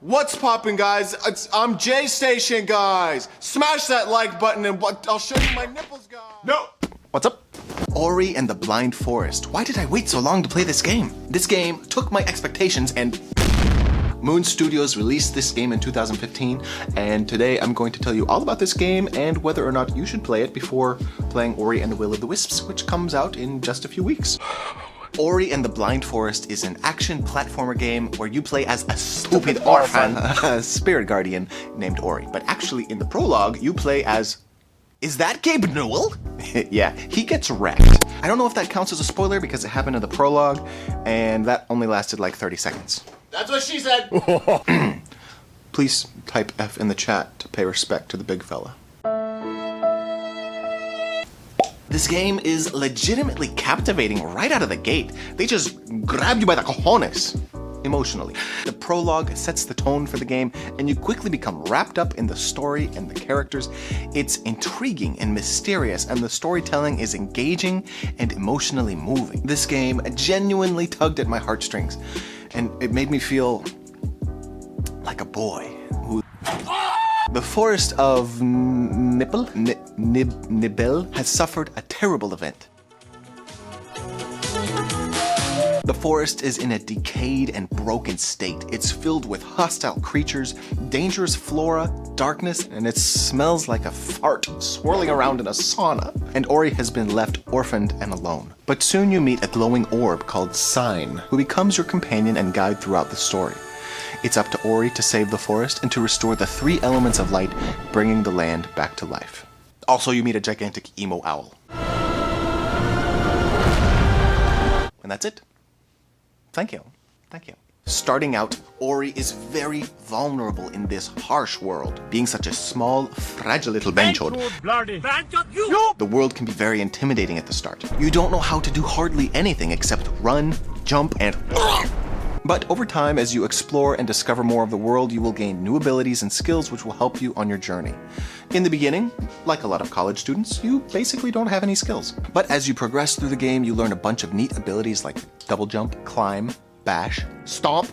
What's poppin', guys? I'm J Station, guys. Smash that like button and I'll show you my nipples, guys. No. What's up? Ori and the Blind Forest. Why did I wait so long to play this game? This game took my expectations and Moon Studios released this game in 2015, and today I'm going to tell you all about this game and whether or not you should play it before playing Ori and the Will of the Wisps, which comes out in just a few weeks. Ori and the Blind Forest is an action platformer game where you play as a stupid orphan, a spirit guardian named Ori. But actually in the prologue, you play as... Is that Gabe Newell? Yeah, he gets wrecked. I don't know if that counts as a spoiler because it happened in the prologue, and that only lasted like 30 seconds. That's what she said! Please type F in the chat to pay respect to the big fella. This game is legitimately captivating right out of the gate. They just grab you by the cojones, emotionally. The prologue sets the tone for the game, and you quickly become wrapped up in the story and the characters. It's intriguing and mysterious, and the storytelling is engaging and emotionally moving. This game genuinely tugged at my heartstrings, and it made me feel like a boy who... The forest of Nibel has suffered a terrible event. The forest is in a decayed and broken state. It's filled with hostile creatures, dangerous flora, darkness, and it smells like a fart swirling around in a sauna. And Ori has been left orphaned and alone. But soon you meet a glowing orb called Sign, who becomes your companion and guide throughout the story. It's up to Ori to save the forest and to restore the three elements of light, bringing the land back to life. Also, you meet a gigantic emo owl. And that's it. Thank you. Thank you. Starting out, Ori is very vulnerable in this harsh world. Being such a small, fragile little benchod, the world can be very intimidating at the start. You don't know how to do hardly anything except run, jump, and... But over time, as you explore and discover more of the world, you will gain new abilities and skills which will help you on your journey. In the beginning, like a lot of college students, you basically don't have any skills. But as you progress through the game, you learn a bunch of neat abilities like double jump, climb, bash, stomp,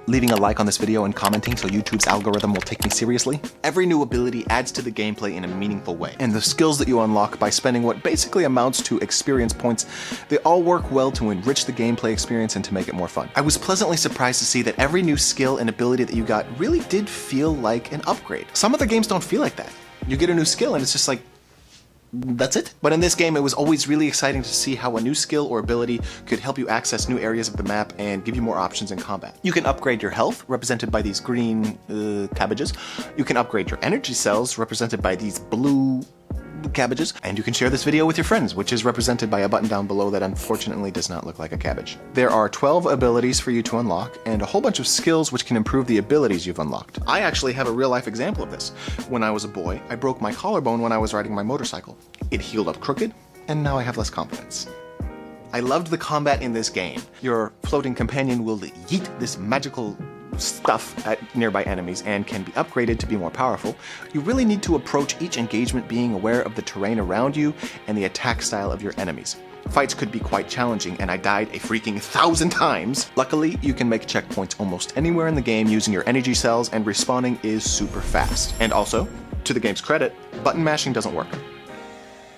leaving a like on this video and commenting so YouTube's algorithm will take me seriously. Every new ability adds to the gameplay in a meaningful way. And the skills that you unlock by spending what basically amounts to experience points, they all work well to enrich the gameplay experience and to make it more fun. I was pleasantly surprised to see that every new skill and ability that you got really did feel like an upgrade. Some other games don't feel like that. You get a new skill and it's just like, that's it. But in this game, it was always really exciting to see how a new skill or ability could help you access new areas of the map and give you more options in combat. You can upgrade your health, represented by these green cabbages. You can upgrade your energy cells, represented by these blue cabbages. And you can share this video with your friends, which is represented by a button down below that unfortunately does not look like a cabbage. There are 12 abilities for you to unlock and a whole bunch of skills which can improve the abilities you've unlocked. I actually have a real life example of this. When I was a boy, I broke my collarbone when I was riding my motorcycle. It healed up crooked, and now I have less confidence. I loved the combat in this game. Your floating companion will yeet this magical stuff at nearby enemies and can be upgraded to be more powerful. You really need to approach each engagement being aware of the terrain around you and the attack style of your enemies. Fights could be quite challenging, and I died a freaking 1,000 times. Luckily, you can make checkpoints almost anywhere in the game using your energy cells, and respawning is super fast. And also, to the game's credit, button mashing doesn't work.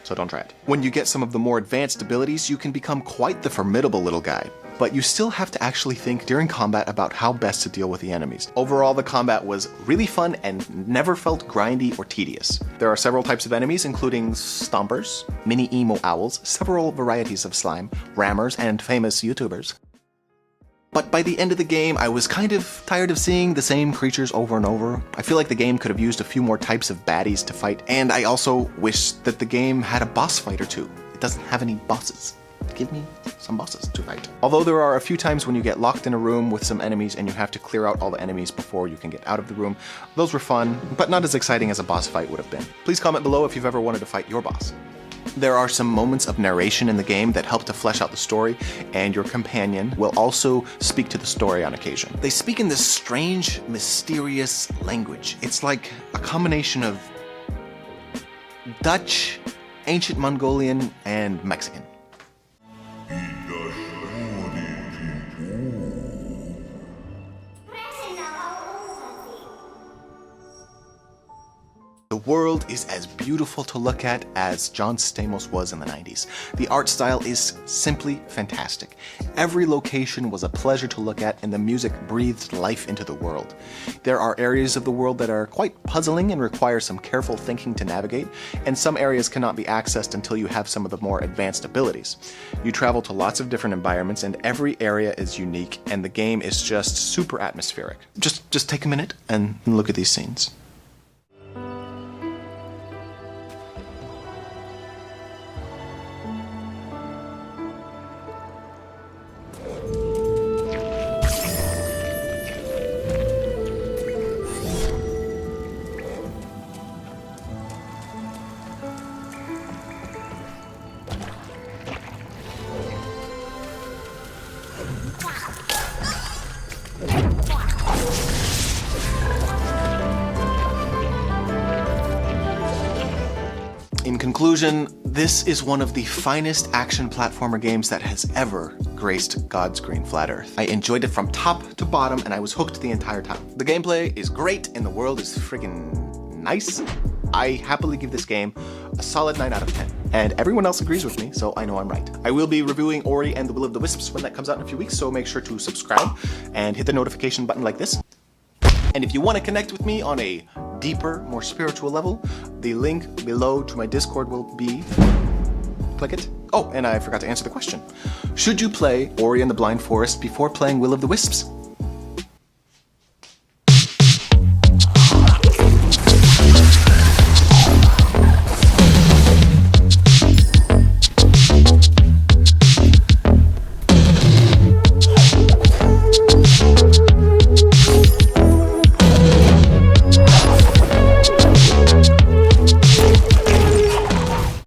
So don't try it. When you get some of the more advanced abilities, you can become quite the formidable little guy. But you still have to actually think during combat about how best to deal with the enemies. Overall, the combat was really fun and never felt grindy or tedious. There are several types of enemies, including stompers, mini emo owls, several varieties of slime, rammers, and famous YouTubers. But by the end of the game, I was kind of tired of seeing the same creatures over and over. I feel like the game could have used a few more types of baddies to fight, and I also wish that the game had a boss fight or two. It doesn't have any bosses. Give me some bosses to fight. Although there are a few times when you get locked in a room with some enemies and you have to clear out all the enemies before you can get out of the room. Those were fun, but not as exciting as a boss fight would have been. Please comment below if you've ever wanted to fight your boss. There are some moments of narration in the game that help to flesh out the story, and your companion will also speak to the story on occasion. They speak in this strange, mysterious language. It's like a combination of Dutch, ancient Mongolian, and Mexican. The world is as beautiful to look at as John Stamos was in the 90s. The art style is simply fantastic. Every location was a pleasure to look at, and the music breathed life into the world. There are areas of the world that are quite puzzling and require some careful thinking to navigate, and some areas cannot be accessed until you have some of the more advanced abilities. You travel to lots of different environments, and every area is unique, and the game is just super atmospheric. Just take a minute and look at these scenes. In conclusion, this is one of the finest action platformer games that has ever graced God's green flat earth. I enjoyed it from top to bottom, and I was hooked the entire time. The gameplay is great, and the world is friggin' nice. I happily give this game a solid 9 out of 10. And everyone else agrees with me, so I know I'm right. I will be reviewing Ori and the Will of the Wisps when that comes out in a few weeks, so make sure to subscribe and hit the notification button like this. And if you want to connect with me on a deeper, more spiritual level, the link below to my Discord will be... click it. Oh, and I forgot to answer the question. Should you play Ori and the Blind Forest before playing Will of the Wisps?